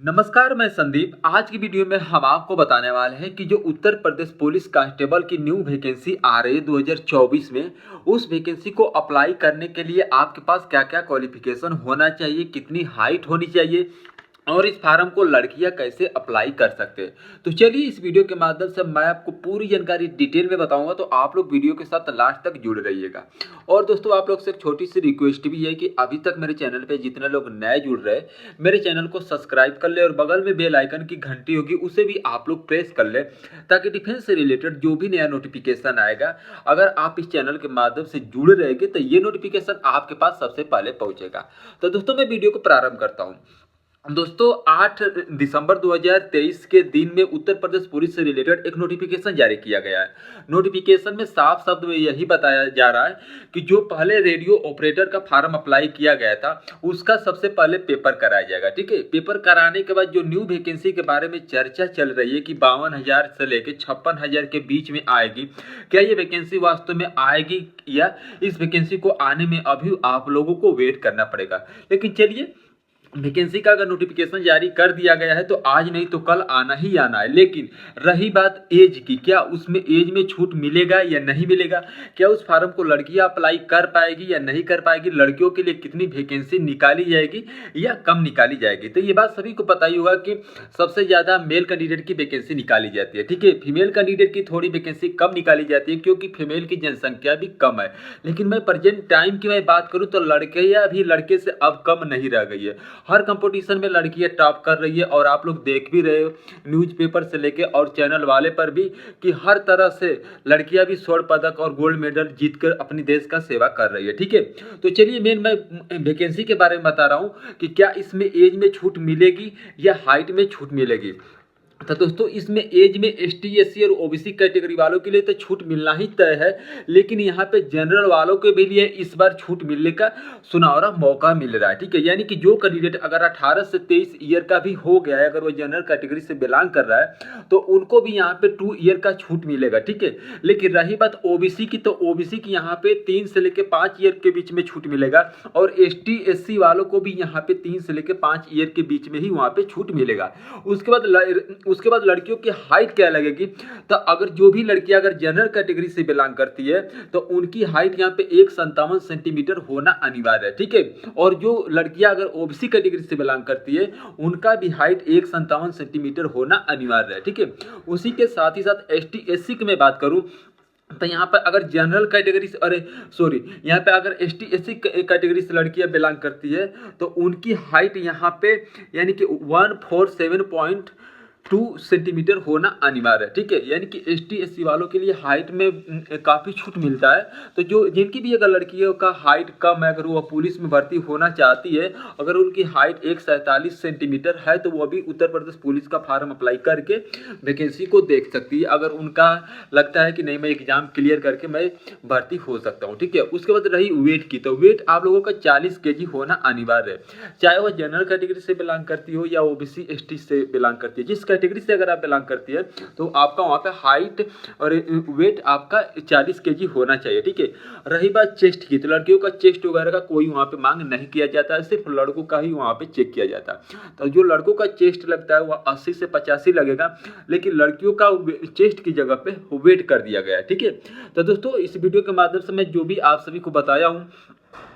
नमस्कार, मैं संदीप। आज की वीडियो में हम आपको बताने वाले हैं कि जो उत्तर प्रदेश पुलिस कांस्टेबल की न्यू वैकेंसी आ रही है 2024 में, उस वैकेंसी को अप्लाई करने के लिए आपके पास क्या-क्या क्वालिफिकेशन होना चाहिए, कितनी हाइट होनी चाहिए और इस फार्म को लड़कियां कैसे अप्लाई कर सकते हैं। तो चलिए इस वीडियो के माध्यम से मैं आपको पूरी जानकारी डिटेल में बताऊंगा, तो आप लोग वीडियो के साथ लास्ट तक जुड़े रहिएगा। और दोस्तों, आप लोग से एक छोटी सी रिक्वेस्ट भी है कि अभी तक मेरे चैनल पे जितने लोग नए जुड़ रहे हैं, मेरे चैनल को सब्सक्राइब कर ले और बगल में बेल आइकन की घंटी होगी उसे भी आप लोग प्रेस कर ले, ताकि डिफेंस से रिलेटेड जो भी नया नोटिफिकेशन आएगा, अगर आप इस चैनल के माध्यम से जुड़े रहेंगे तो ये नोटिफिकेशन आपके पास सबसे पहले पहुंचेगा। तो दोस्तों, मैं वीडियो को प्रारंभ करता हूँ। दोस्तों, 8 दिसंबर 2023 के दिन में उत्तर प्रदेश पुलिस से रिलेटेड एक नोटिफिकेशन जारी किया गया है। नोटिफिकेशन में साफ शब्द में यही बताया जा रहा है कि जो पहले रेडियो ऑपरेटर का फार्म अप्लाई किया गया था, उसका सबसे पहले पेपर कराया जाएगा। ठीक है, पेपर कराने के बाद जो न्यू वैकेंसी के बारे में चर्चा चल रही है कि 52,000 से लेकर 56,000 के बीच में आएगी, क्या ये वैकेंसी वास्तव में आएगी या इस वैकेंसी को आने में अभी आप लोगों को वेट करना पड़ेगा। लेकिन चलिए, वैकेंसी का अगर नोटिफिकेशन जारी कर दिया गया है तो आज नहीं तो कल आना ही आना है। लेकिन रही बात एज की, क्या उसमें एज में छूट मिलेगा या नहीं मिलेगा, क्या उस फार्म को लड़कियां अप्लाई कर पाएगी या नहीं कर पाएगी, लड़कियों के लिए कितनी वैकेंसी निकाली जाएगी या कम निकाली जाएगी। तो ये बात सभी को पता ही होगा कि सबसे ज़्यादा मेल कैंडिडेट की वैकेंसी निकाली जाती है। ठीक है, फीमेल कैंडिडेट की थोड़ी वैकेंसी कम निकाली जाती है क्योंकि फीमेल की जनसंख्या भी कम है। लेकिन मैं प्रेजेंट टाइम की मैं बात करूँ तो लड़कियां भी लड़के से अब कम नहीं रह गई है। हर कंपटीशन में लड़कियां टॉप कर रही है और आप लोग देख भी रहे हो न्यूज़पेपर से लेके और चैनल वाले पर भी कि हर तरह से लड़कियां भी स्वर्ण पदक और गोल्ड मेडल जीतकर अपनी देश का सेवा कर रही है। ठीक है, तो चलिए मैं वैकेंसी के बारे में बता रहा हूं कि क्या इसमें एज में छूट मिलेगी या हाइट में छूट मिलेगी। तो दोस्तों, इसमें एज में एसटी, एससी और ओबीसी कैटेगरी वालों के लिए तो छूट मिलना ही तय है, लेकिन यहाँ पे जनरल वालों के भी लिए इस बार छूट मिलने का सुनहरा मौका मिल रहा है। ठीक है, यानी कि जो कैंडिडेट अगर 18 से 23 ईयर का भी हो गया है, अगर वो जनरल कैटेगरी से बिलोंग कर रहा है, तो उनको भी यहाँ पे 2 ईयर का छूट मिलेगा। ठीक है, लेकिन रही बात ओबीसी की, तो ओबीसी की यहाँ पे 3 से लेकर 5 ईयर के बीच में छूट मिलेगा और एसटी, एससी वालों को भी यहाँ पे 3 से लेकर 5 ईयर के बीच में ही वहाँ पे छूट मिलेगा। उसके बाद लड़कियों की हाइट क्या लगेगी, तो अगर जो भी लड़कियां अगर जनरल कैटेगरी से बिलोंग करती है तो उनकी हाइट यहाँ पे 157 सेंटीमीटर होना अनिवार्य है। ठीक है, और जो लड़कियां अगर ओबीसी कैटेगरी से बिलोंग करती है उनका भी हाइट 157 सेंटीमीटर होना अनिवार्य है। ठीक है, उसी के साथ ही साथ एसटी, एससी की मैं बात करूं तो यहाँ पर अगर जनरल कैटेगरी से, अरे सॉरी, यहाँ पे अगर एसटी, एससी कैटेगरी से लड़कियां बिलोंग करती है तो उनकी हाइट यहाँ पे यानी कि 147.2 सेंटीमीटर होना अनिवार्य है। ठीक है, यानी कि एसटी, एससी वालों के लिए हाइट में काफ़ी छूट मिलता है। तो जो जिनकी भी अगर लड़कियों का हाइट कम है, अगर वो पुलिस में भर्ती होना चाहती है, अगर उनकी हाइट 147 सेंटीमीटर है, तो वो भी उत्तर प्रदेश पुलिस का फार्म अप्लाई करके वैकेंसी को देख सकती है, अगर उनका लगता है कि नहीं मैं एग्जाम क्लियर करके मैं भर्ती हो सकता हूँ। ठीक है, उसके बाद रही वेट की, तो वेट आप लोगों का 40 केजी होना अनिवार्य है, चाहे वह जनरल कैटेगरी से बिलोंग करती हो या ओबीसी, एसटी से बिलोंग करती है। जिस कैटेगरी से अगर आप बिलोंग करती है तो आपका वहाँ पे हाइट और वेट आपका 40 केजी होना चाहिए। ठीक है, रही बात चेस्ट की, तो लड़कियों का चेस्ट वगैरह का कोई वहाँ पे मांग नहीं किया जाता है, सिर्फ लड़कों का ही वहाँ पे चेक किया जाता है। तो जो लड़कों का चेस्ट लगता है वह 80 से 85 लगेगा, लेकिन लड़कियों का चेस्ट की जगह पे वेट कर दिया गया है। ठीक है, तो दोस्तों, इस वीडियो के माध्यम से मैं जो भी आप सभी को बताया हूँ,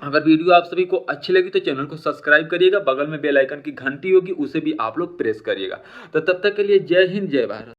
अगर वीडियो आप सभी को अच्छी लगी तो चैनल को सब्सक्राइब करिएगा, बगल में बेल आइकन की घंटी होगी उसे भी आप लोग प्रेस करिएगा। तो तब तक के लिए जय हिंद, जय भारत।